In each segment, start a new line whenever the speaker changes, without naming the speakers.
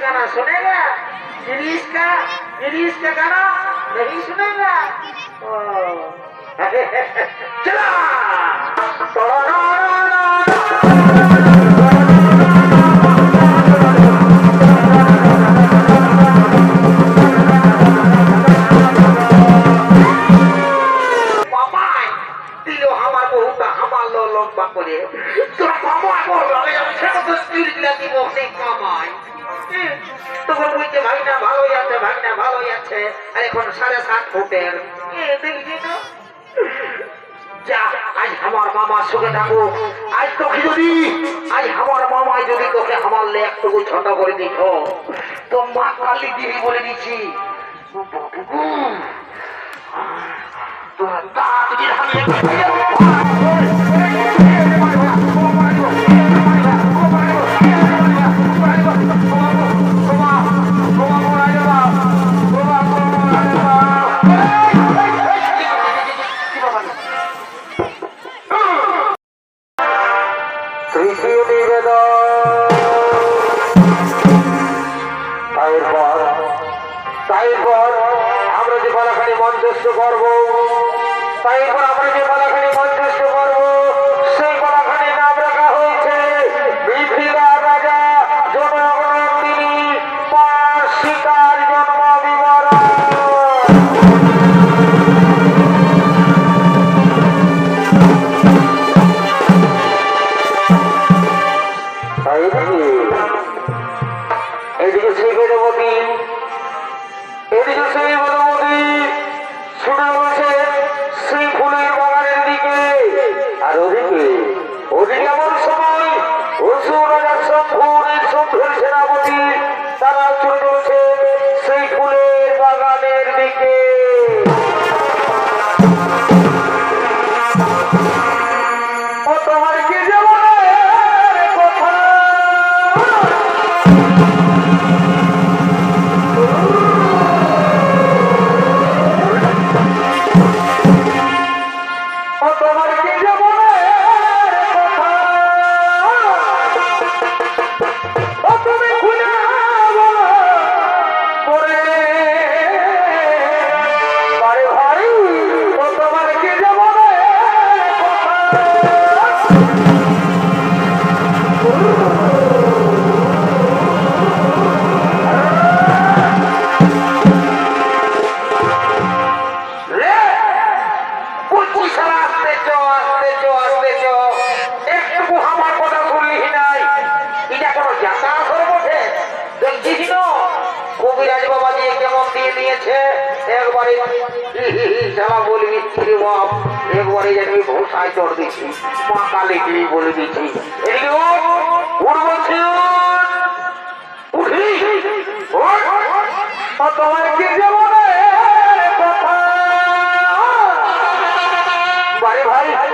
गाना सुनेगा? गिरीश का गाना नहीं सुनेगा? चला এখন 7.5 ফুটের যা আজ আমার মামার সঙ্গে থাকো আজ তোকে যদি আজ আমার মামায় যদি তোকে আমার একটুকু ছোট করে দিত তো মা কালী দেবী বলে দিচ্ছি তোরা তাড়াতাড়ি ভাই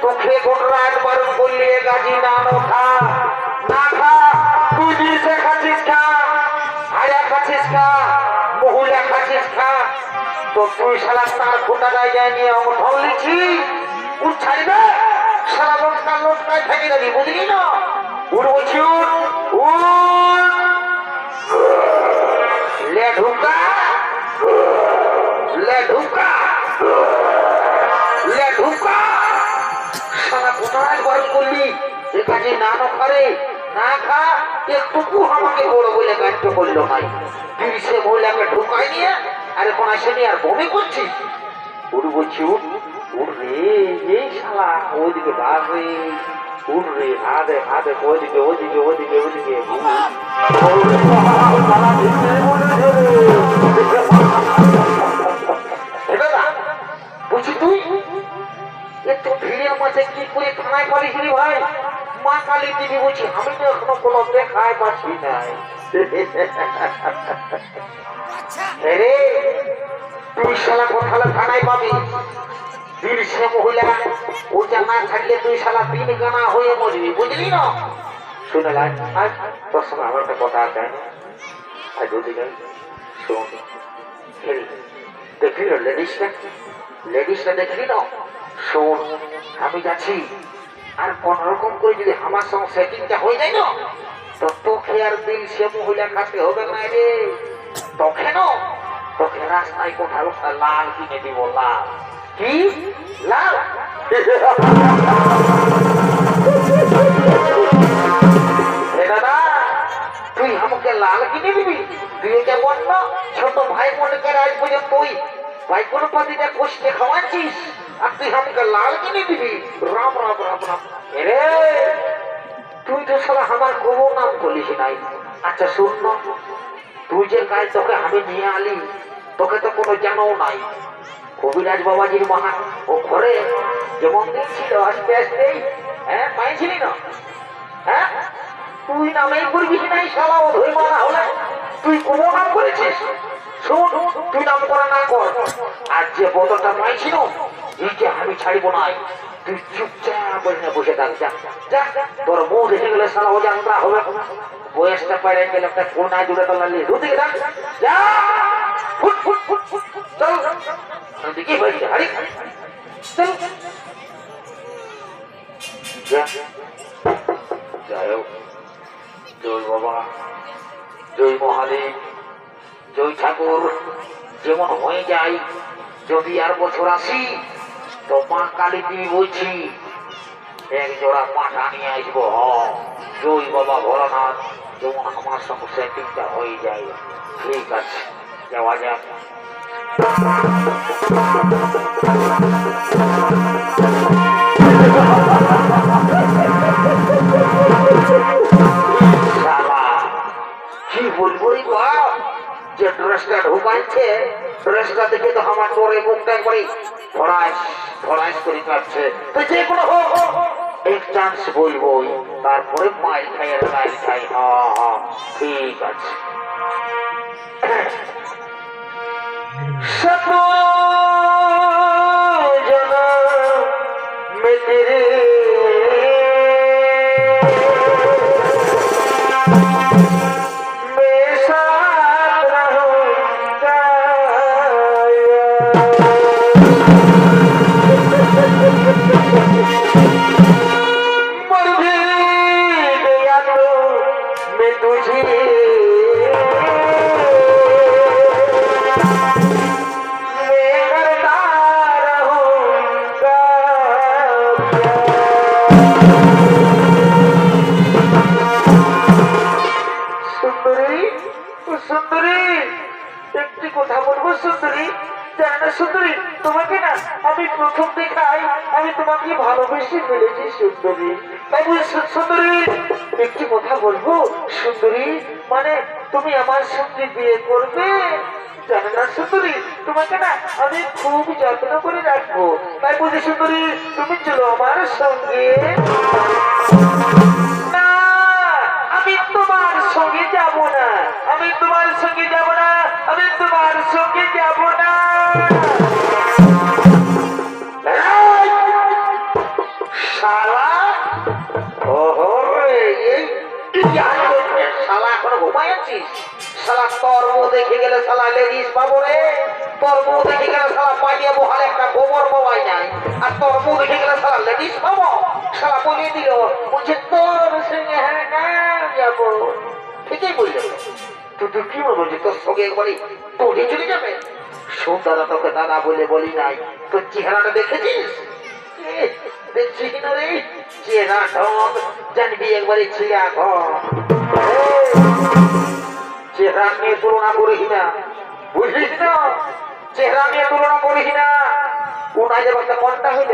তোকে কোন রাত বারণ করলে গাজি না খা না খা তুই দিশে খাচ্ছিস খা হায়া খাচ্ছিস খা মহুলা খাচ্ছিস খা তো তুই শালা তার ফোটা জায়গায় নিয়ে অঙ্গন লিখছি উঠ ছাড়বে সারা লোটকায় থেকে যাবি বুঝলি না উঠ বলছি উঠ লে ঢুকা লে ঢুকা লে ঢুকা সারা কোথায় গরম করলি এ কাজে না খারে না খা একটুকু আমাকে বড় বলে ব্যর্থ করলো নাই তুই সে মহিলাকে ঢুকাই নিয়ে আর এখন আসে নিয়ে আর বমি করছিস উঠ বলছি উঠ উঠ রে এই শালা ওইদিকে বাস রে উঠ রে হাতে হাতে ওইদিকে ওইদিকে ওইদিকে ওইদিকে বুঝি তুই একটু ভিড়ের মাঝে কি করে থানায় পালিস রে ভাই মা কালী দিদি বলছি আমি তো এখনো কোনো দেখায় পাচ্ছি নাই রে তুই শালা কোথালে থানায় পাবি দিন সে মহিলা ওটা না থাকলে তুই শালা দিন গানা হয়ে মরবি বুঝলি না শুনে লাগ আজ তোর সঙ্গে আমার একটা কথা আছে আজ যদি যাই শোন দেখলি লেডিসটা দেখলি না শোন আমি যাচ্ছি আর কোন রকম করে যদি আমার সঙ্গে সেটিংটা হয়ে যায় না তো তোকে আর দিন সে মহিলা কাছে হবে না রে তোকে রাস্তায় কোথাও একটা লাল কিনে দিব লাল কি লাল দাদা তুই আমাকে লাল কিনে দিবি তুই এটা বল না ছোট ভাই বোনকে আজ পর্যন্ত তুই ভাই কোনো পাতিটা কষ্টে খাওয়াচ্ছিস আর তুই আমাকে লাল কিনে দিবি রাম রাম রাম রাম রে তুই তো সারা আমার কোনো নাম বলিস নাই আচ্ছা শুন না তুই যে কাজ তোকে আমি নিয়ে আলি তোকে তো কোনো জানো নাই কবিরাজ বাবাজির মহান ও ঘরে যেমন দিয়েছিল আস্তে আস্তেই হ্যাঁ পাইছিলি না হ্যাঁ তুই নামেই করবিস নাই সারা ও ধৈ মানা হলে তুই কোনো নাম করেছিস শোন তুই নাম করা না কর আর যে বোতলটা পাইছিল এইটা আমি ছাড়িব নাই তুই চুপচাপ বসে থাক যা যা তোর বউ দেখে গেলে সারা ও যাত্রা হবে বয়সটা পাইলে গেলে একটা কোনায় জুড়ে তোলালি দুদিকে থাক যা ফুট ফুট ফুট ফুট চল দেখি ভাই হারি চল যা যাই হোক জয় বাবা জয় মহাদেব জয় ঠাকুর যেমন হয়ে যায় যদি আর বছর আসি তো মা কালী দিবি বলছি এক জোড়া পাঠা নিয়ে আসবো জয় বাবা ভোলানাথ যেমন আমার সঙ্গে সেটিংটা হয়ে যায় ঠিক আছে যাওয়া যাক কি বলবো যে ড্রেসটা ঢুকাইছে ড্রেসটা দেখে তো আমার তোরে মুখটা করে ফরাইশ করে কাটছে তো যে কোনো হোক এক চান্স বলবো তারপরে মাইল খাই আর গাইল খাই হ্যাঁ ঠিক আছে সত জন মেতেরে সুন্দরী তোমাকে না আমি প্রথম দেখাই আমি তোমাকে ভালোবেসে ফেলেছি সুন্দরী তাই সুন্দরী একটি কথা বলবো সুন্দরী মানে তুমি আমার সঙ্গে বিয়ে করবে জানো না সুন্দরী তোমাকে না আমি খুব যত্ন করে রাখবো তাই বলছি সুন্দরী তুমি চলো আমার সঙ্গে না আমি তোমার সঙ্গে যাব না আমি তোমার সঙ্গে যাব না, আমি তোমার সঙ্গে যাব না। শালা ওহো এই শালা এখনো ঘুমাই আছিস? শালা তোর বউ দেখে গেলে শালা লেডিস পাবো রে। তোর বউ দেখে গেলে শালা পাইয়া বহালে একটা গোবর ববাই নাই, আর তোর বউ দেখে গেলে শালা লেডিস পাবো। শালা বলে দিল বলছে তোর সঙ্গে হ্যাঁ না যাবো। ঠিকই বললো। তুই কি বলবো যে তোর সঙ্গে একবারই পড়ে চলে যাবে? শোন দাদা, তোকে দাদা বলে বলি নাই, তোর চেহারাটা দেখেছিস? দেখছিস না রে চেহারা ঢং, জানবি একবারে ছিয়া ঘর। চেহারা নিয়ে তুলনা করিস না, বুঝলিস না? চেহারা নিয়ে তুলনা করিস না। কোন আজে বাচ্চা কোনটা হইল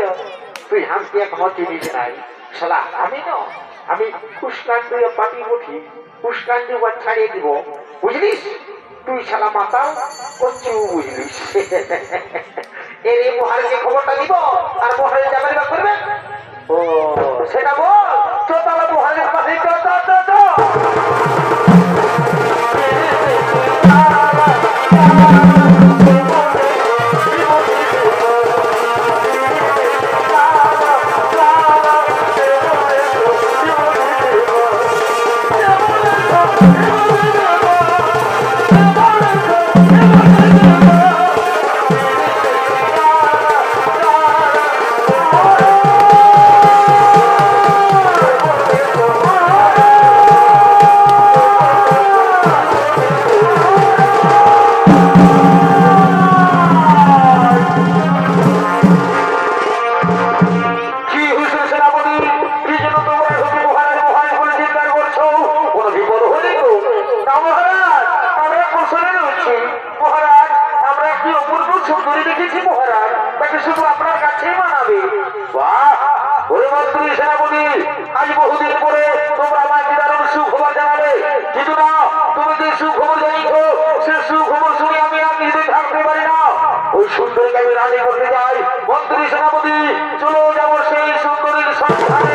তুই হাসতে এখনো চিনিস নাই। শালা আমি না, আমি পুষ্কাণ্ড পাটি উঠি, পুষ্কাণ্ড ছাড়িয়ে দিব, বুঝলিস? তুই শালা মাতাল করছু, বুঝলিস? এর এই মহারাজকে খবরটা দিব, আর মহারাজ যাবেন বা করবেন। ও সেটা বল, তো তাহলে মহারাজের পাশে আজ বহুদিন পরে তোমরা আমাকে দারুণ সুখবর জানালে, কিন্তু না, তুমি যে সুখবর জানিয়েছো সে সুখবর শুনে আমি আর নিজে থাকতে পারি না। ওই সুন্দরীকে আমি রাজি করতে চাই। মন্ত্রী সেনাপতি, চলো যাবো সেই সুন্দরীর সন্ধানে।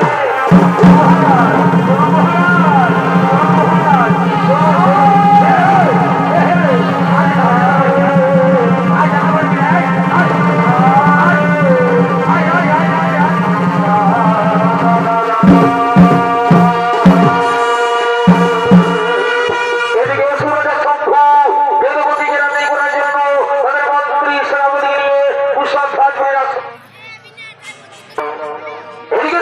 এদিকে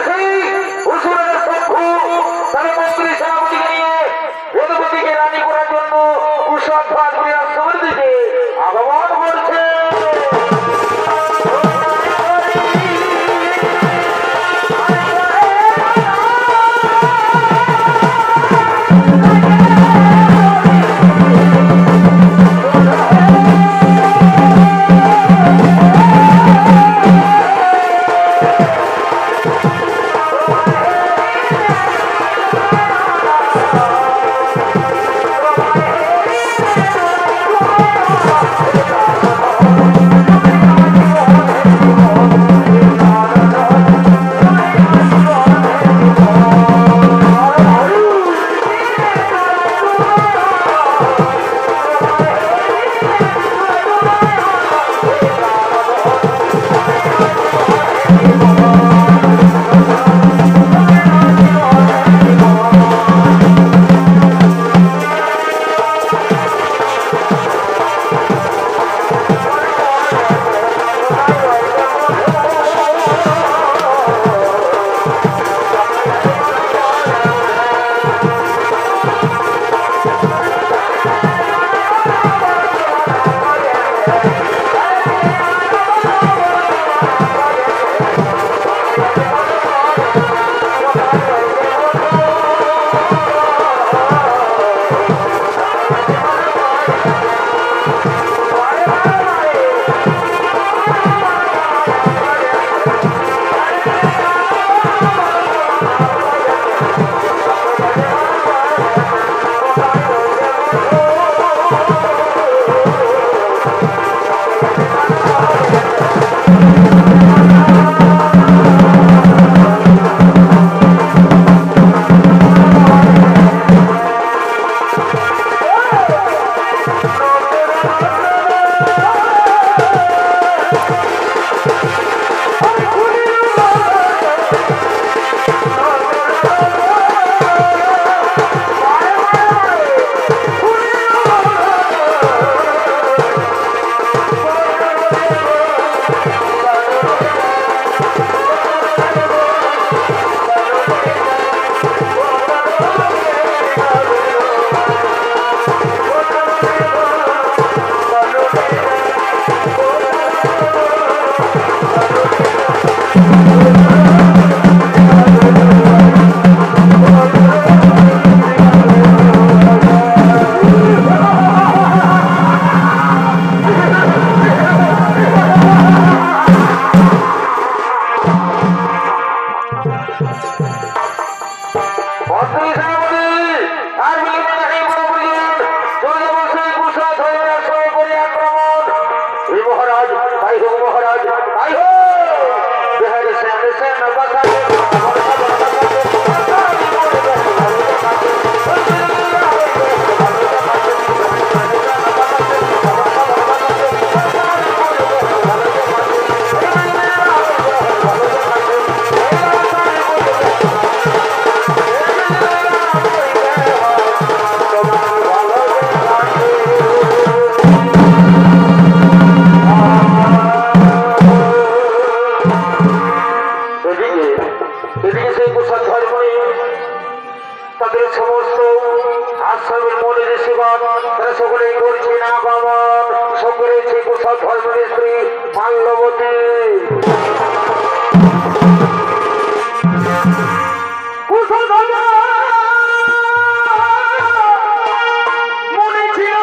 করেছে কুশল ধর্মের স্ত্রী মাল্যবতী। কুশল ধর্ম মনে ছিল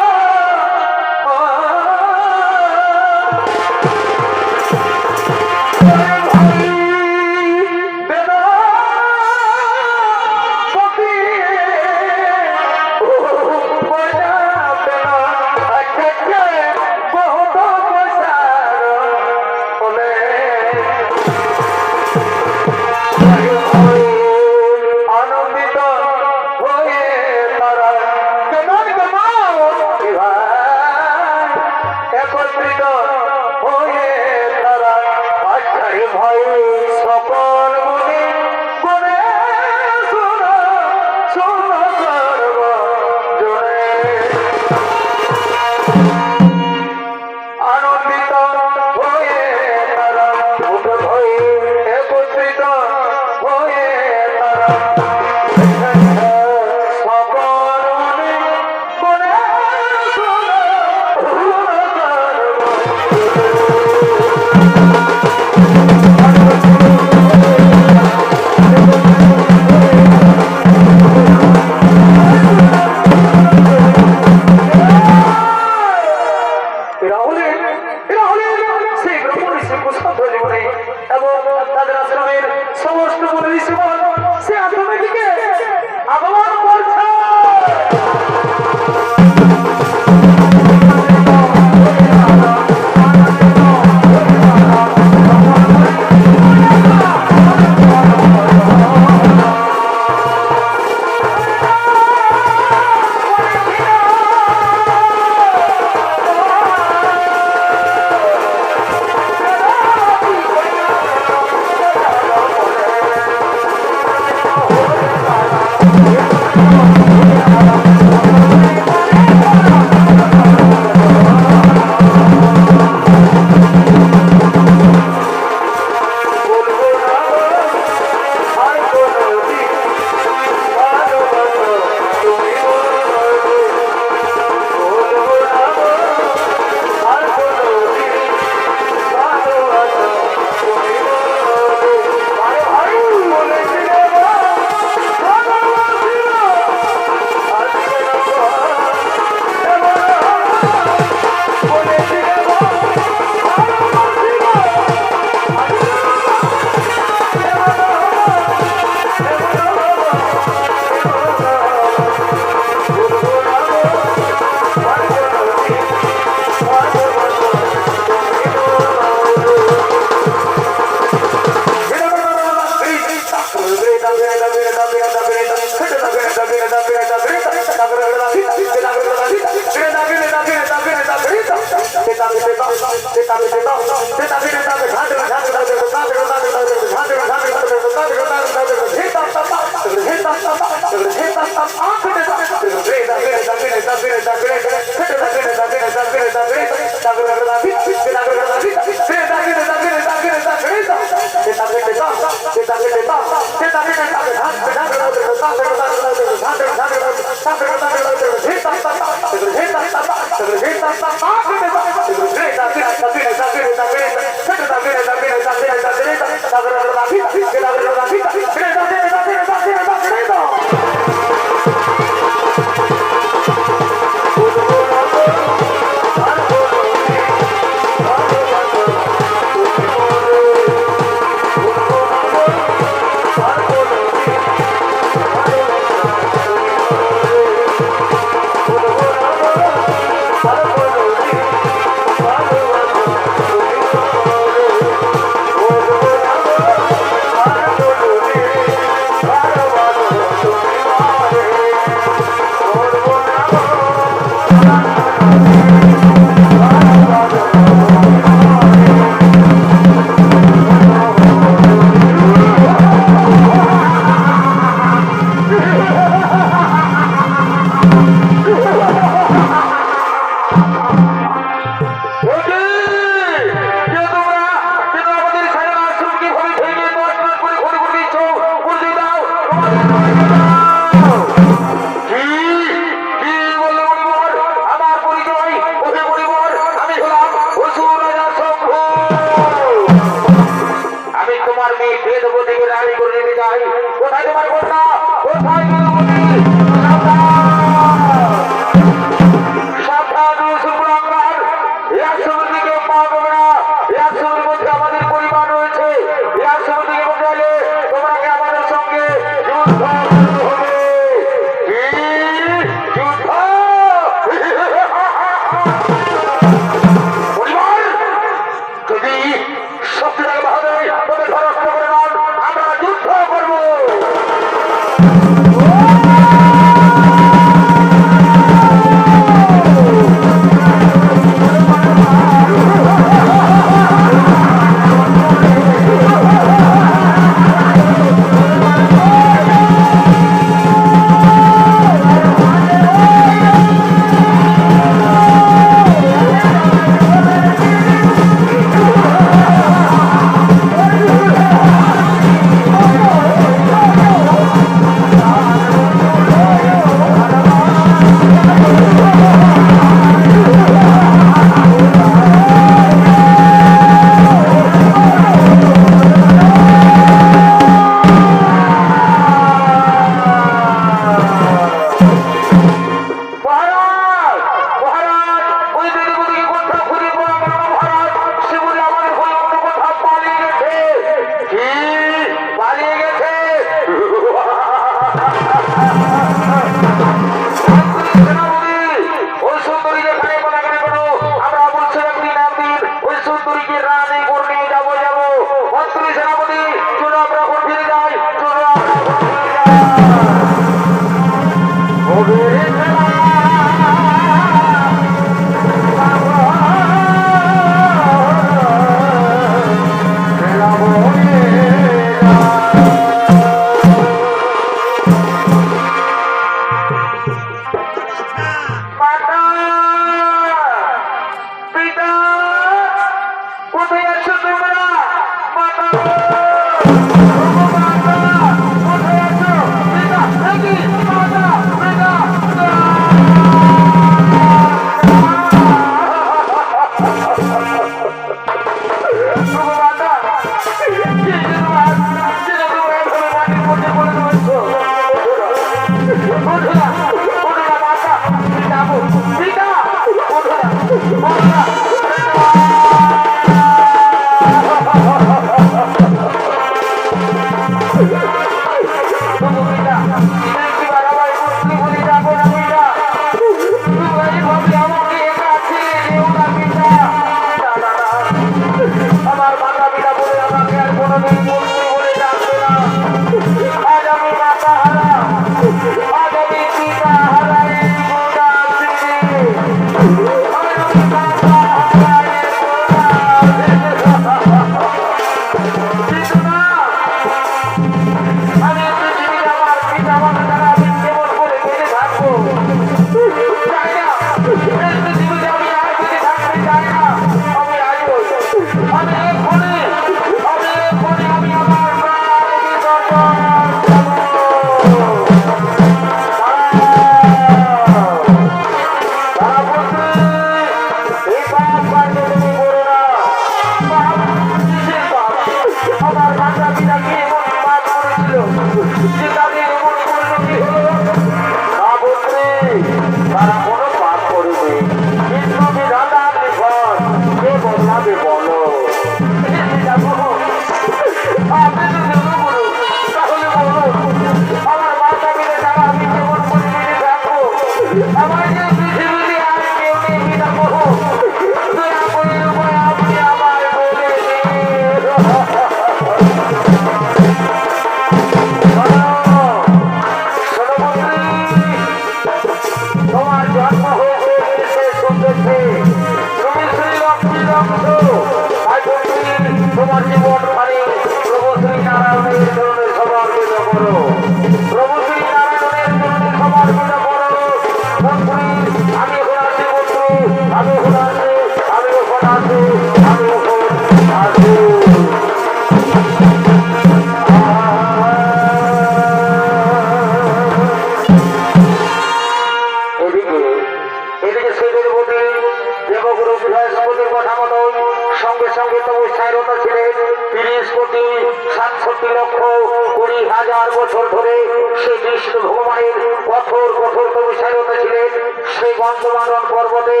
তপস্যারত ছিলেন সেই গন্ধমাদন পর্বতে।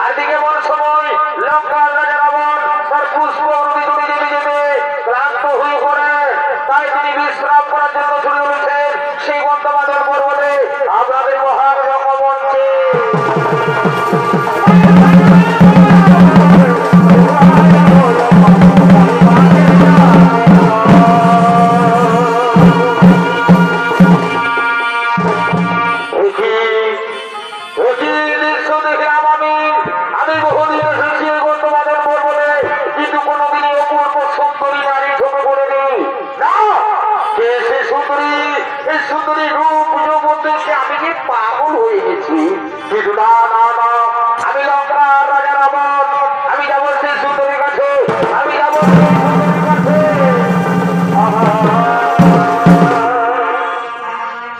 আর দিকে বড় সময় লঙ্কার রাজা রাবণ তার পুষ্প নদী দড়ি যেতে যেতে ক্লান্ত হয়ে পড়ে, তাই তিনি বিশ্রাম করার জন্য ছুটে চলেছেন সেই গন্ধমাদন পর্বতে আপনাদের মহান রঙ্গমঞ্চে। পাগল হয়ে গেছি, কিন্তু না না না, আমি লঙ্কার রাজা রাবণ, আমি যাবো সেই সুন্দরীর কাছে, আমি যাবো সেই সুন্দরীর কাছে।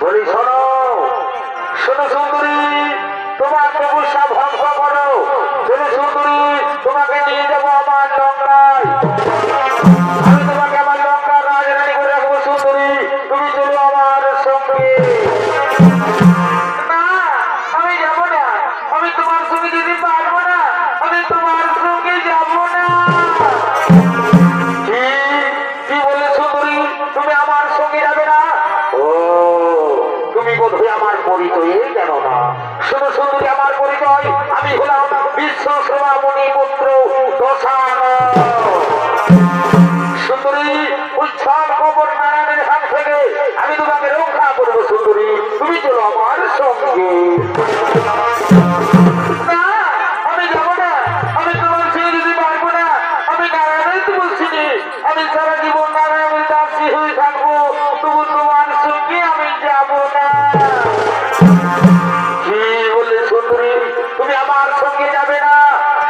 বলি শোনো শোনো সুন্দরী, তোমার তপস্যা ভঙ্গ করো। শোনো সুন্দরী, তোমাকে নিয়ে যাবো আমার লঙ্কায়, আমি তোমাকে আমার লঙ্কার রাজরানী করে রাখবো। সুন্দরী, তুমি চলো আমার সঙ্গে। আমার পরিচয় জানো না? শুধু সুন্দরী আমার পরিচয়, আমি হলাম বিশ্ব শ্রমামণি পুত্র দশান। সুন্দরী, ওই ছল কবর নারায়ণের হাত থেকে আমি তোমাকে রক্ষা করবো। সুন্দরী, তুমি চলো আমার সঙ্গে। না, আমি যাবো না, আমি তোমার সঙ্গে যেতে পারবো না। আমি নারায়ণের তো বলছি, আমি সারা জীবন নারায়ণের দাসী হয়ে থাকবো, তবু তোমার সঙ্গে আমি যাবো না। তুমি আমার সঙ্গে যাবে না,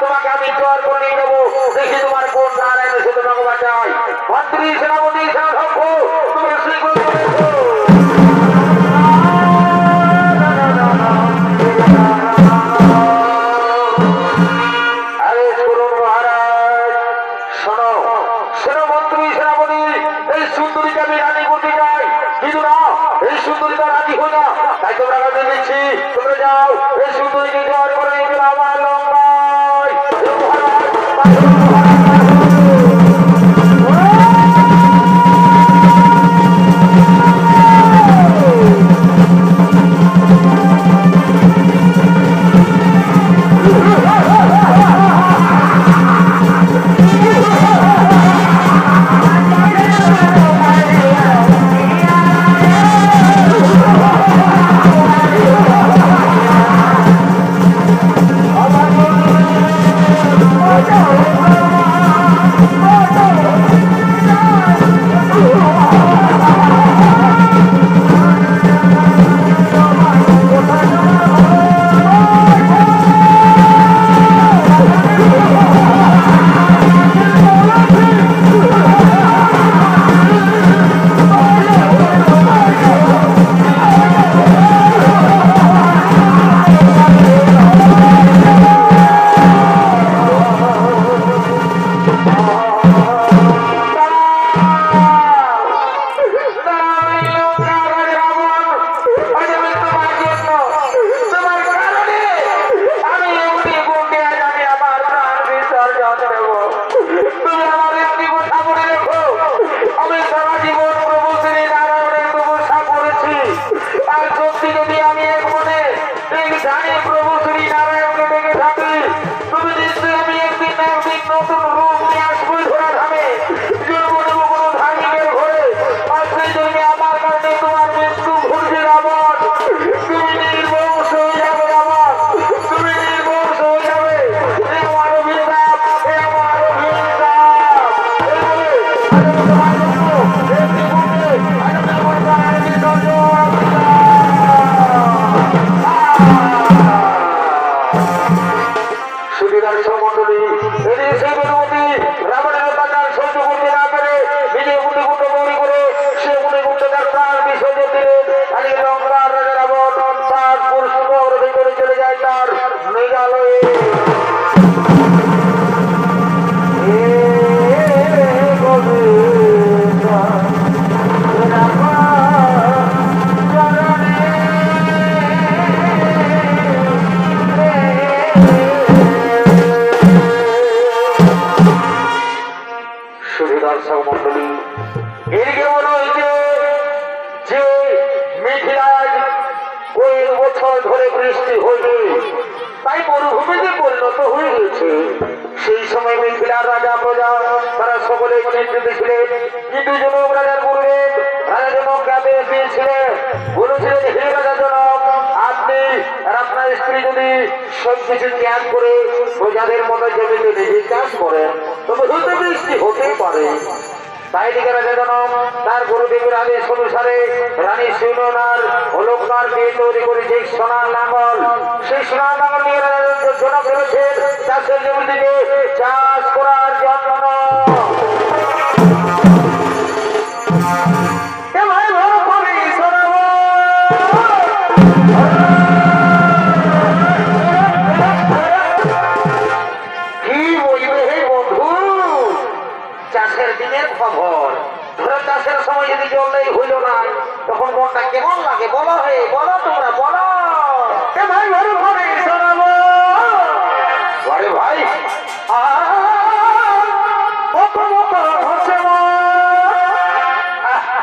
তোমাকে আমি জোর করে নিয়ে যাবো, দেখি তোমার কোন নারায়ণ এসে তোমাকে বাঁচায়। মন্ত্রী সেনাপতি সেনাধ্যক্ষ, তোমার সেই আরে শুনুন মহারাজ, শোনো শোনো মন্ত্রী সেনাপতি, এই সুন্দরীকে আমি রানী করতে চাই, কিন্তু না, এই সুন্দরী তো রাজি হয় না, তাই তোমরা কাছে দিচ্ছি, তোমরা যাও এই সুন্দরীকে জোর করে নিয়ে গেলে আমার লঙ্কায়। আজ কয়েক বছর ধরে বৃষ্টি হয়নি, তাই মরুভূমিতে পরিণত হয়ে গেছে। সেই সময় মিথিলার রাজা প্রজা তারা সকলে চিন্তিত ছিলেন, কিন্তু জনক রাজার গুরুদেব রাজা জনক গ্রামে পেয়েছিলেন, বলেছিলেন, হে রাজা জনক, আপনি আর আপনার স্ত্রী যদি সবকিছু ত্যাগ করে প্রজাদের মতো জমিতে নিজে চাষ করেন তবে হয়তো বৃষ্টি হতেই পারে। তাই দিকে রাজা জনক তার গুরুদেবের আদেশ অনুসারে রানী সুননার অলঙ্কার দিয়ে তৈরি করেছে সোনার লাঙ্গল। সেই সোনার লাঙ্গল নিয়ে রাজা জনক রয়েছেন চাষের জমিতে চাষ করার জন্য। চাষের দিনের খবর, ধরো চাষের সময় যদি জল নেই হইল না তখন মনটা কেমন লাগে বলো, হে বলো, তোমরা বলো। ভাই ঘরে ঘরে শোনাবো ঘরে ভাই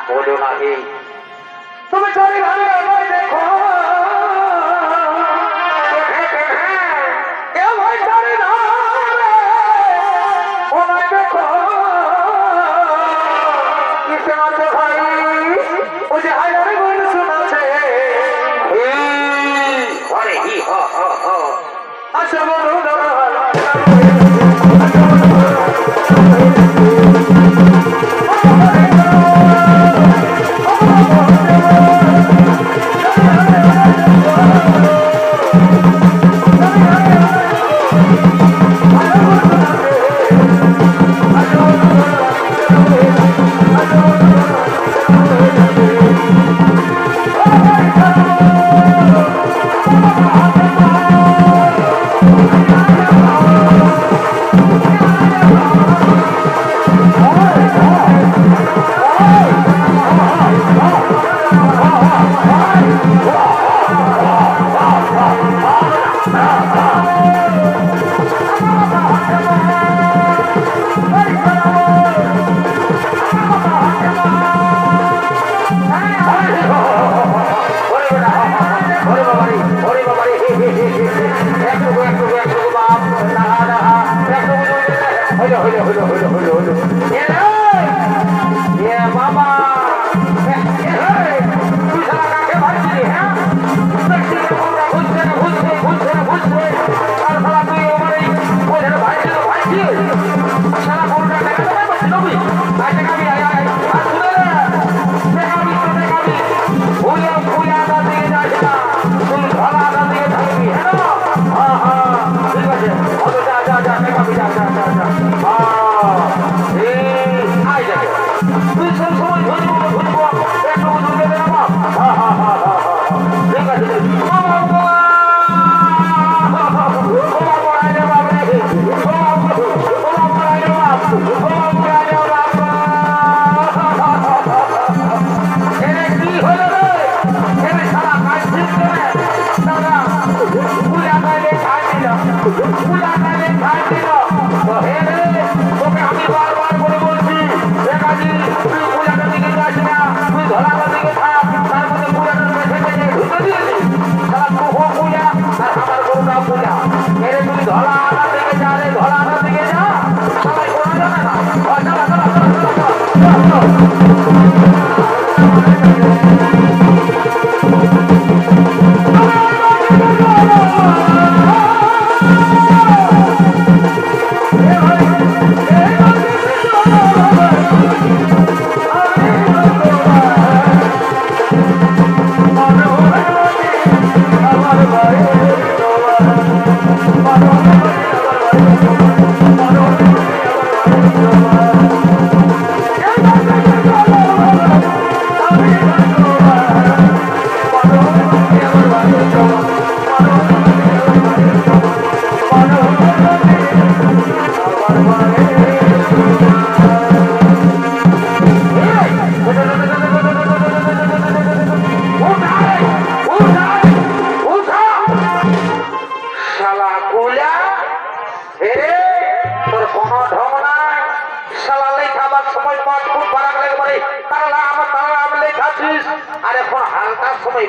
বলো না হে তুমি চলে ঘরে দেখো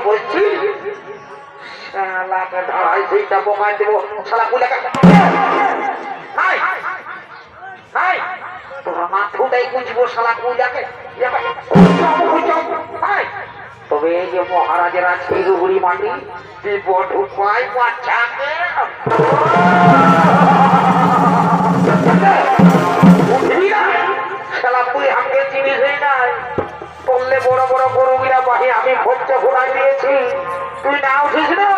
বসছি শালাকে ধরাই সেইটা বোকা দেবো শালা কুলাকে নাই নাই তোরা মাথুটাই বুঝবো শালা কুলাকে তবে এই যে মহারাজের আছে রুগুড়ি মাটি বিপদ উপায় বাচ্চাকে শালা তুই আমাকে চিনিসই নাই বললে বড় বড় গরুগুলা বাহি আমি ভোটটা ঘোড়াই দিয়েছি তুই না উঠিস না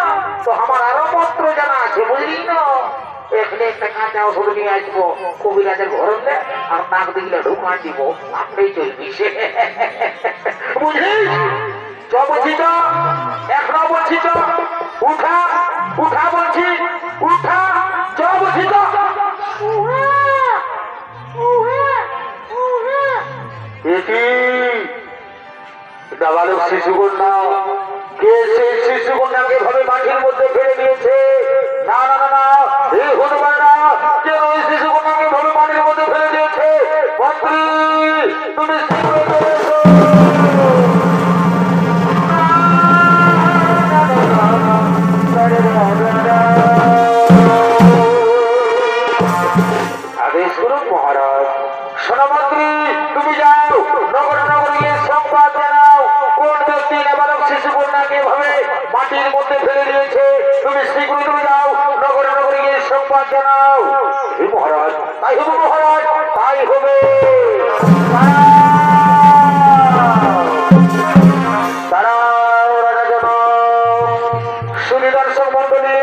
তো আমার আরো পত্র জানা আছে বুঝলি না এখানে একটা কাঁচা ওষুধ নিয়ে আসবো কবিরাজের ঘরে আর নাক দিলে ঢুকা দিব আপনি চলবি বুঝলিস চ বলছি তো এখনো বলছি তো উঠা উঠা বলছি উঠা চ বলছি তো নাবালক শিশুকন্যা কে সেই শিশুকন্যাকে ভাবে মাটির মধ্যে ফেলে দিয়েছে না না না না এই হতে পারে না কে ওই শিশুকন্যাকে ভাবে মাটির মধ্যে ফেলে দিয়েছে মন্ত্রী তুমি আদেশ করুন মহারাজ শোনো মন্ত্রী তুমি যাও নগরে নগরে গিয়ে সংবাদ জানাও কোন ব্যক্তি নাবালক শিশুকন্যাকে ভাবে মাটির মধ্যে ফেলে দিয়েছে তুমি শীঘ্রই তুমি যাও নগরে নগরে গিয়ে সংবাদ জানাও হে মহারাজ তাই হবে মহারাজ তাই হবে তারাও রাজা জনক সুবিদর্শক মন্ডলী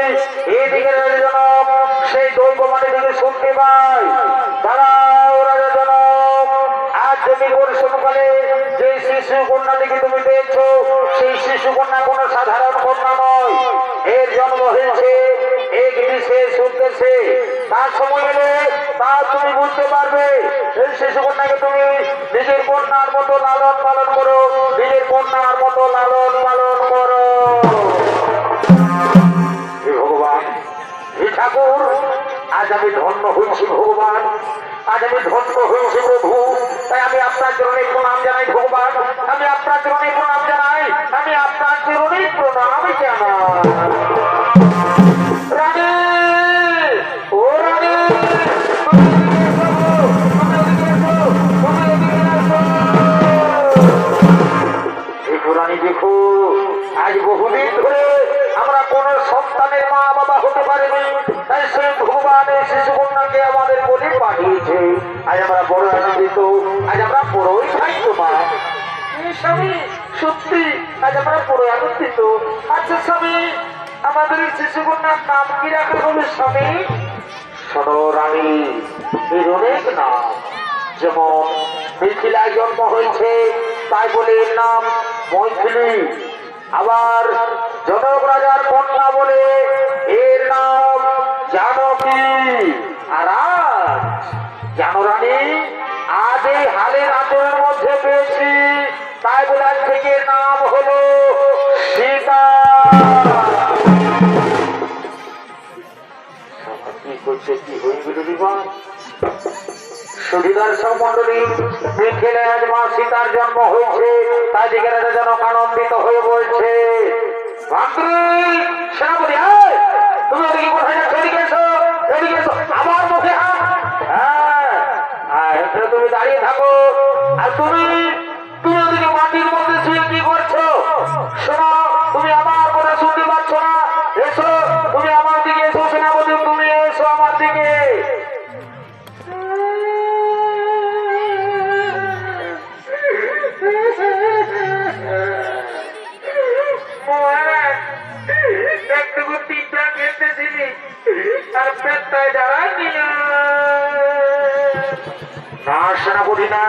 এইদিকে রাজা জনক সেই দৈব মাটি থেকে শুনতে পাই তারাও রাজা জনক আজ তুমি পরিশ্রমকালে যে শিশু কন্যা থেকে তুমি পেয়েছো সেই শিশু কন্যা কোনো সাধারণ কন্যা নয় এর জন্ম হয়েছে এক বিশেষ উদ্দেশ্যে তার সময় এলে তা তুমি বুঝতে পারবে এই শিশু কন্যাকে তুমি নিজের কন্যার মতো লালন পালন করো নিজের কন্যার মতো লালন পালন করো হে ভগবান হে ঠাকুর আজ আমি ধন্য হয়েছি ভগবান আজ আমি ধন্য হয়েছি প্রভু তাই আমি আপনার চরণে প্রণাম জানাই ভগবান আমি আপনার চরণে প্রণাম জানাই আমি আপনার চরণে প্রণাম জানাই রানী ও রানী রানী দেখো আজ বহুদিন ধরে আমরা কোন সন্তানের মা বাবা হতে পারিনি তাই সেই ভগবান এই শিশু কন্যাকে আমাদের বলে পাঠিয়েছে আজ আমরা বড় আনন্দিত আজ আমরা বড়ই ভাগ্যবান স্বামী সত্যি আজ আমরা বড় আনন্দিত আচ্ছা স্বামী আমাদের এই শিশু কন্যার নাম কি রাখা হবে স্বামী শোনো রানী এর অনেক নাম যেমন মিথিলায় জন্ম হয়েছে তাই বলে এর নাম মৈথিলী আবার জনক রাজার কন্যা বলে এর নাম জানকী আর জানো রানী আজ এই হালের আচরণের মধ্যে পেয়েছি তাই বলে আজ থেকে নাম হলো সীতা কি করছে কি হয়ে গেল বিবাহ সুবিদর্শক মন্ডলী মিথিলে আজ মা সীতার জন্ম হয়েছে তাই দিকে রাজা জনক আনন্দিত হয়ে বলছে মন্ত্রী সেনাপতি তুমি ওদিকে কোথায় যাচ্ছ এদিকে এসো এদিকে এসো আমার মুখে হ্যাঁ এখানে তুমি দাঁড়িয়ে থাকো আর তুমি তুমি ওদিকে মাটির মধ্যে শুয়ে কি করছো শোনো তুমি আমার কথা শুনতে পাচ্ছ না এসো তুমি আমার দিকে এসো সেনাপতি তুমি এসো আমার দিকে একটুকু তিনটা খেতেছিলি আর পেটটায় দাঁড়াচ্ছিল না সেনাপতি না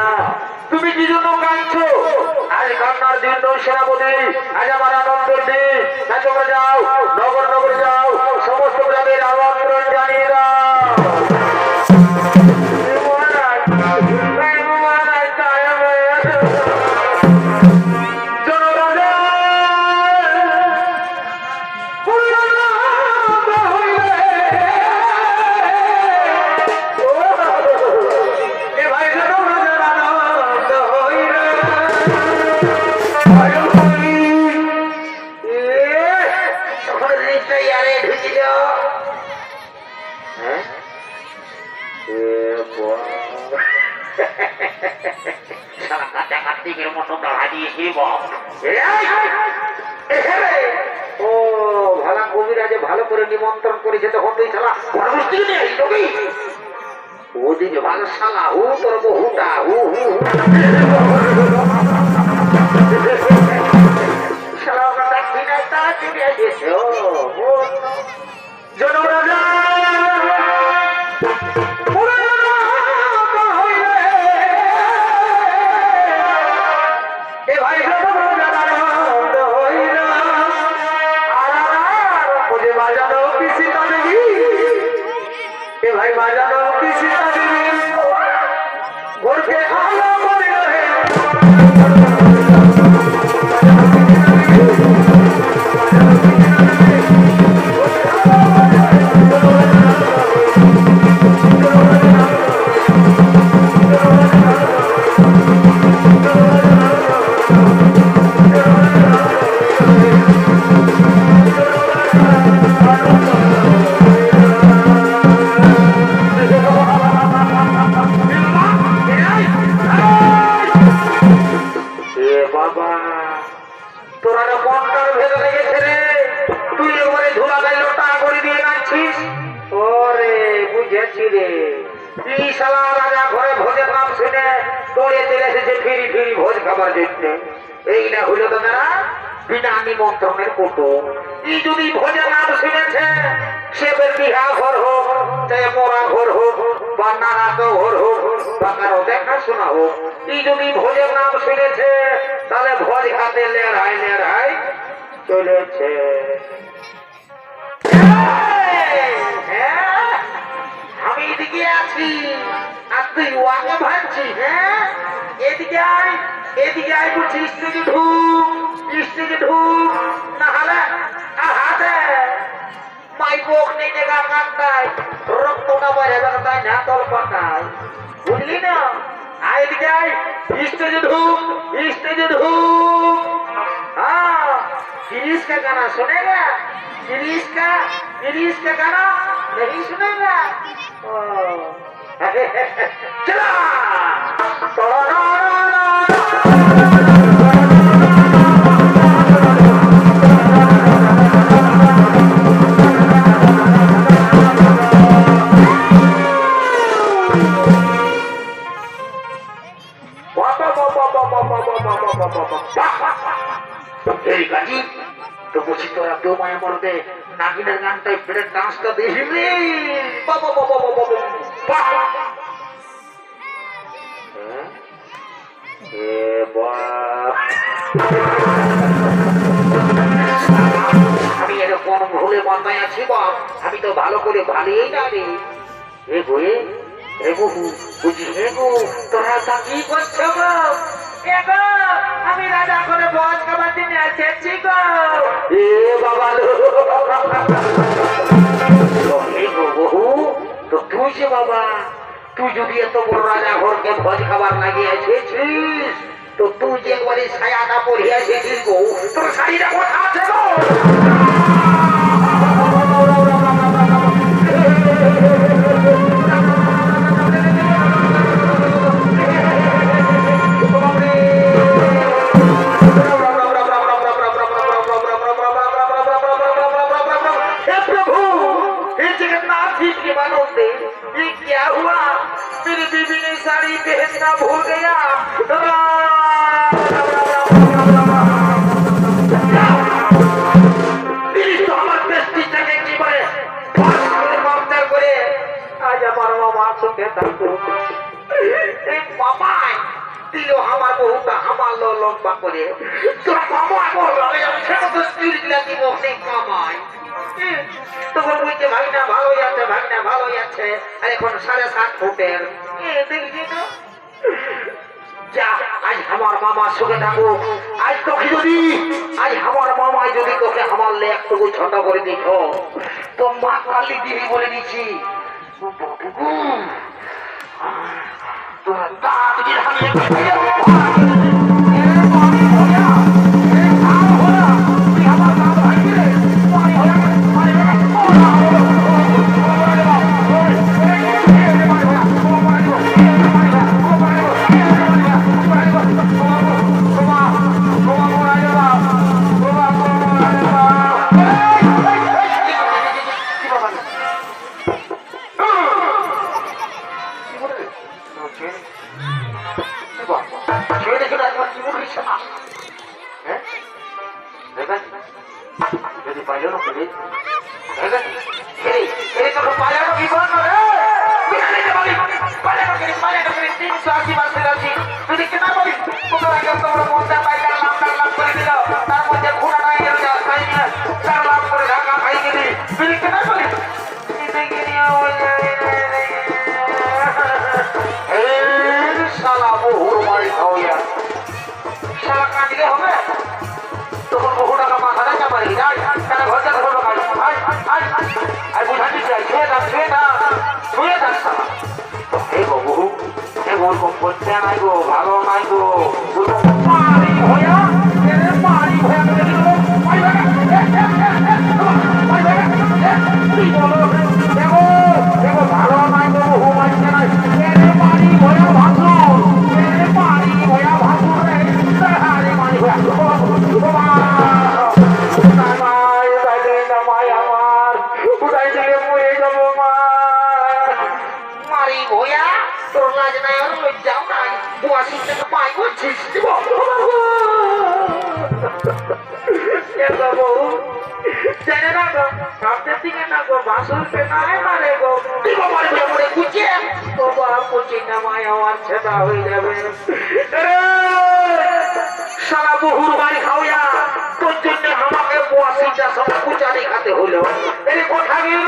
তুমি কি জন্য কাঁদছো আজ কান্নার দিন নয় সেনাপতি আজ আমার আনন্দের দিন না তোমরা যাও নগর নগর যাও সমস্ত গ্রামের আমন্ত্রণ জানিয়ে দাও মনের জিনিসটা ইয়ারে ঢুকি দাও। হ্যাঁ সারা কাঁচা কার্তিকের মতো দাঁড়া দিয়েছি বাপ। ও ভালা কবিরাজে ভালো করে নিমন্ত্রণ করেছে তখন তুই শালা পরবর্তী নিয়ে আসবি ওদিকে ভালো শালা হু তোর বহুটা হু হু শালা আমরা বিনা তারা চলে আসিয়েছে ও জনরাজা भाई बाजारो किसी घोर के आला बने रहे নিমন্ত্রণের কুটুম যদি ভোজের নাম শুনেছে সে বিহা ঘর হোক মরা ঘর হোক বা নারাজ ঘর হোক বা কারো দেখাশোনা হোক যদি ভোজের নাম শুনেছে তাহলে ভোজ খাতে লেড়াই লেড়াই চলেছে। আমি এদিকে আছি আর তুই ওয়াকে ভাবছি। হ্যাঁ এদিকে আয় এদিকে আয় বলছি স্টেজে ঢুক স্টেজে ঢুক না হলে হাতে মাইপোক নেই জায়গা কান্দায় রক্তটা বাইরে তাই না তল পাতায় বুঝলি না। আয় এদিকে আয় স্টেজে ঢুক স্টেজে ঢুক। हाँ गिरीश का गाना सुनेगा गिरीश का गाना नहीं सुनेगा चला तो बुझी तोरा दो माया मरदे नागिনের গানটাই ব্রেক ডান্সটা দেখিবি বাবা বাবা বাবা বাবা এ বাবা আমি এরকম ভুলে মাথায় আছি বাপ আমি তো ভালো করে ভালোই না রে এ গোয়ে এ বহু বুঝি হে গো তোরা তা কি করছো গো এগো আমি রাজা করে বস খাবার দিনে এসেছি গো এ বাবা হে গো বহু তো তুই যে বাবা তুই যদি এত বড় রাজা ঘরকে ভোজ খাবার লাগিয়ে এসেছিস তো তুই যে একবারে ছায়াটা পরিয়ে এসেছিস গো তোর শাড়িটা কোথা আছে গো साड़ी पहनना भूल गया आज আমার মামার সঙ্গে থাকতো এই মামাই দিল আমার বহুটা আমার লম্বা করে তোর মামা বললো আমি ছোট তো স্ত্রী দিলা দিব অনেক মামাই তখন বলছে ভাগনা ভালো যাচ্ছে ভাগনা ভালো যাচ্ছে আর এখন 7.5 ফুটের দেখছি না যা আজ আমার মামার সঙ্গে থাকো আজ তোকে যদি আজ আমার মামাই যদি তোকে আমার একটুকু ছোট করে দিত তো মা কালী দিবি বলে দিচ্ছি তোরা দাঁত দিয়ে হামিয়ে পাইলো না করে তোকে পাইলো কি বল রে তুই দেখতে না পারি তোর আগে তোমরা মনটা পাইকার লাভ করে দিল তার মধ্যে ঘোড়া নাই তার লাভ করে ঢাকা খাই গেলি তুই দেখতে না পারি শালা বহুর মারি খাওয়া শালা কাঁদিলে হবে তখন বহু টাকা মাথাটা চাপারি তারা ঘর থেকে হলো আর বুঝাতে চাই ছুঁয়ে থাক শালা হে গো বহু হে ওরকম করতে নাই গো ভালো নাই গো পারি ভয়া পারি ভয়া দেখো দেখো ভালো নাই গো বহু মানছে নাই পারি ভয়া ভাসুর পারি ভয়া ভাসুর রে পারি ভয়া মারি ভয়া তোর লাজ নাই আর লজ্জাও নাই বুয়া শিখতে পাই করছিস জানে না গো সামনের দিকে না গো বাসুরকে নাই মারে গো কুচিয়ে বাবা কুচি নামায় আমার ছেদা হয়ে যাবে সারা বহুর বাড়ি খাওয়া তোর জন্য আমাকে বুয়া শিখটা সব কুচানি খাতে হলো এই কথা গেল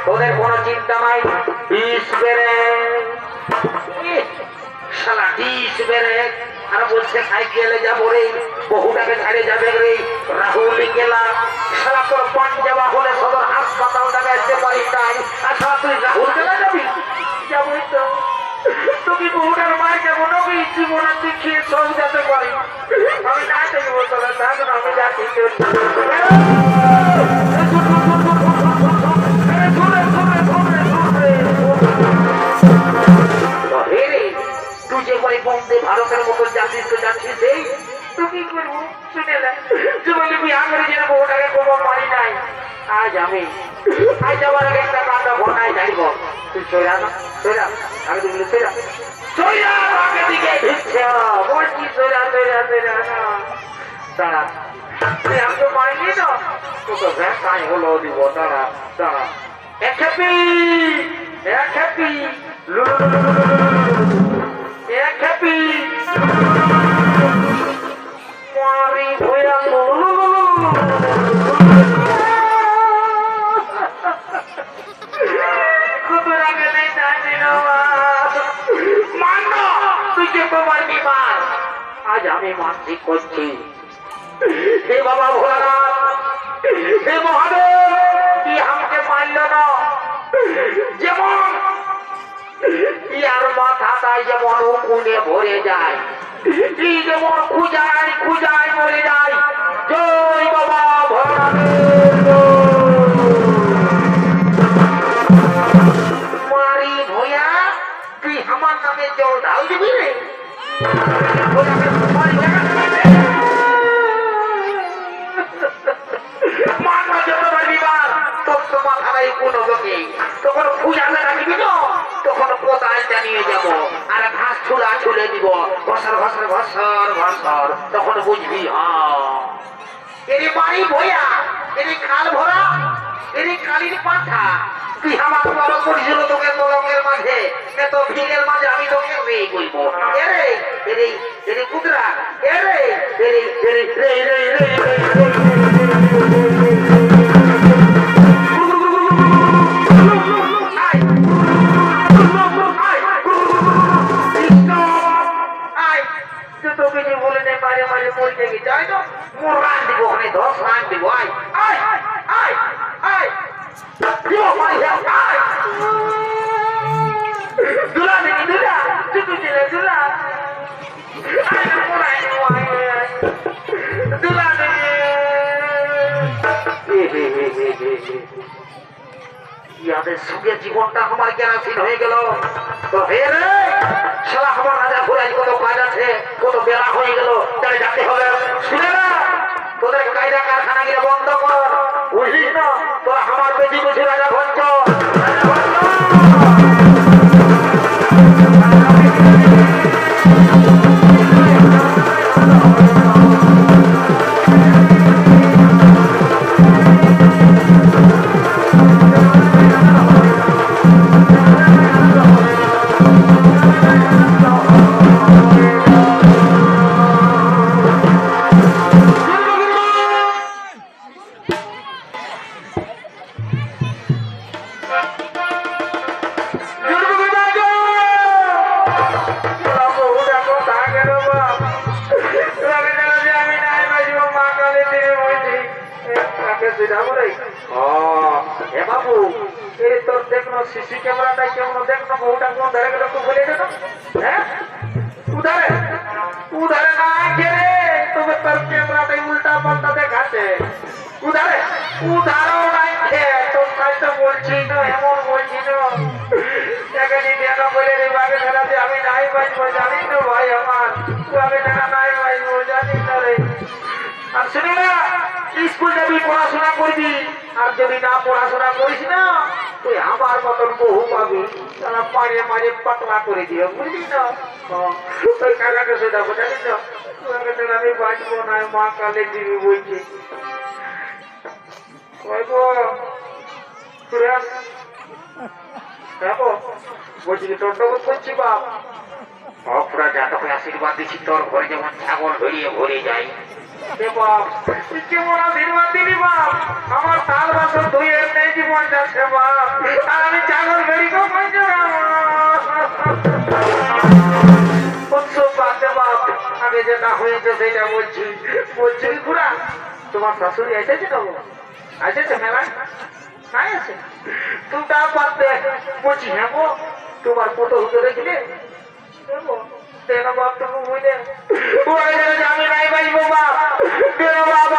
তোদের কোনো চিন্তা নাই বিষ বেড়ে শালা বিষ বেড়ে আর বলছে সাইকেলে যাবো রে বহুটাকে ছাড়ে যাবে রে রাহুল গেলা শালা তোর পাঞ্জাবা হলে সদর হাসপাতালটাকে আসতে পারিস তাই আর শালা তুই রাহুল গেলা যাবি যাবই তো তুমি বহুটার মার যাবো না জীবনের দিক খেয়ে সব যেতে পারি আমি না দেখবো তোরা থাক না আমি যাচ্ছি তুই যে করে বন্দে ভারতের মতো যাচ্ছিস তো যাচ্ছিস এই তুই কি করবো শুনে না তুই বললি বিয়া করে যেন বউটাকে করবো পারি নাই আজ যাওয়ার আগে একটা কান্না ঘটনায় যাইব তুই সইরা না সইরা আমি তো বলি সইরা আগে দিকে বলছি সইরা না দাঁড়া তুই আমাকে পারিনি না তো ভ্যাসাই হলো দিব দাঁড়া এক হ্যাপি এক হ্যাপি মারি ভয়া কুকুর আগে নেই জানি না মান তুই যে তোমার বিমান আজ আমি মানসিক করছি হে বাবা ভোলানাথ হে মহাদেব কি আমাকে মানল না যেমন ইয়ার মাথাটাই যেমন উকুনে ভরে যায় এই যেমন খুঁজায় মরে যায় জয় বাবা ভোলানাথ মারি ভয়া তুই আমার নামে জল ঢাল দিবি রে তখন পূজাতে রাখবি তো তখন কোথায় জানিয়ে যাবো আর ঘাস ছুলে দিব ঘসর তখন বুঝবি এর বাড়ি ভয়া এর খাল ভরা এর কালির পাঠা তুই আমার বাবা করেছিল তোকে তলকের মাঝে এত ভিড়ের মাঝে আমি তোকে মেয়ে বলবো এরে কুতরা এরে মাঝে পড়তে গেছে আয় তো মোর রান দিব ওখানে 10 রান দিব আয় আয় আয় আয় দিব মাই আয় দুলা দেখি দুলা চুটু দিলে দুলা আয় না মোর আয় আয় দুলা দেখি ইয়াদের সঙ্গে জীবনটা আমার কেরাসিন হয়ে গেল তো হে রে শালা আমার রাজা ঘোরাই কত কাজ আছে কত বেলা হয়ে গেল তাই যাতে হবে শুনে না তোদের কায়দা কারখানা গিয়ে বন্ধ কর বুঝলিস না তোরা আমার বেশি বেশি রাজা ভঞ্চ বাবু এই তোর দেখো সিসি ক্যামেরাটা কেমন দেখো বউটা কোন ধরে গেল তুই বলে দে হ্যাঁ উধারে উধারে না গেলে তুমি তোর ক্যামেরাটাই উল্টা পাল্টা দেখাচ্ছে উধারে উধারও নাই তোর কাজ তো বলছি না এমন বলছি না এখানে কেন বলে রে বাগে ধরাতে আমি নাই বাঁচবো জানিস তো ভাই আমার বাগে ধরা নাই বাঁচবো জানিস না রে আর শুনি না স্কুল যাবি পড়াশোনা করবি আর যদি না পড়াশোনা করিস না তুই আমার মতন বহু পাবি তারা পাড়ে মাঝে পাতলা করে দিও বুঝলি না ওই কাকাকে সেটাবো জানিস না আমি বাঁচবো না মা কালে দিবি বলছি দেখো বলছি কি তোর টবত করছি বাপ অপরা জাতকে আশীর্বাদ দিচ্ছি তোর ঘরে যেমন ছাগল ভরিয়ে ভরে যায় কেমন আশীর্বাদ দিবি বাপ আমার 7 বছর ধুয়ে নেই জীবন যাচ্ছে বাপ আর আমি ছাগল ভেরি বাপ আগে যেটা হয়েছে সেটা বলছি বলছি ঘুরা তোমার শাশুড়ি এসেছে তো এসেছে মেলায় নাই আছে তুমি তা পারতে বলছি হ্যাঁ তোমার ফটো হুটো দেখলে বাপ তুমি বুঝলে আমি নাই বাঁচবো বাপ বাপ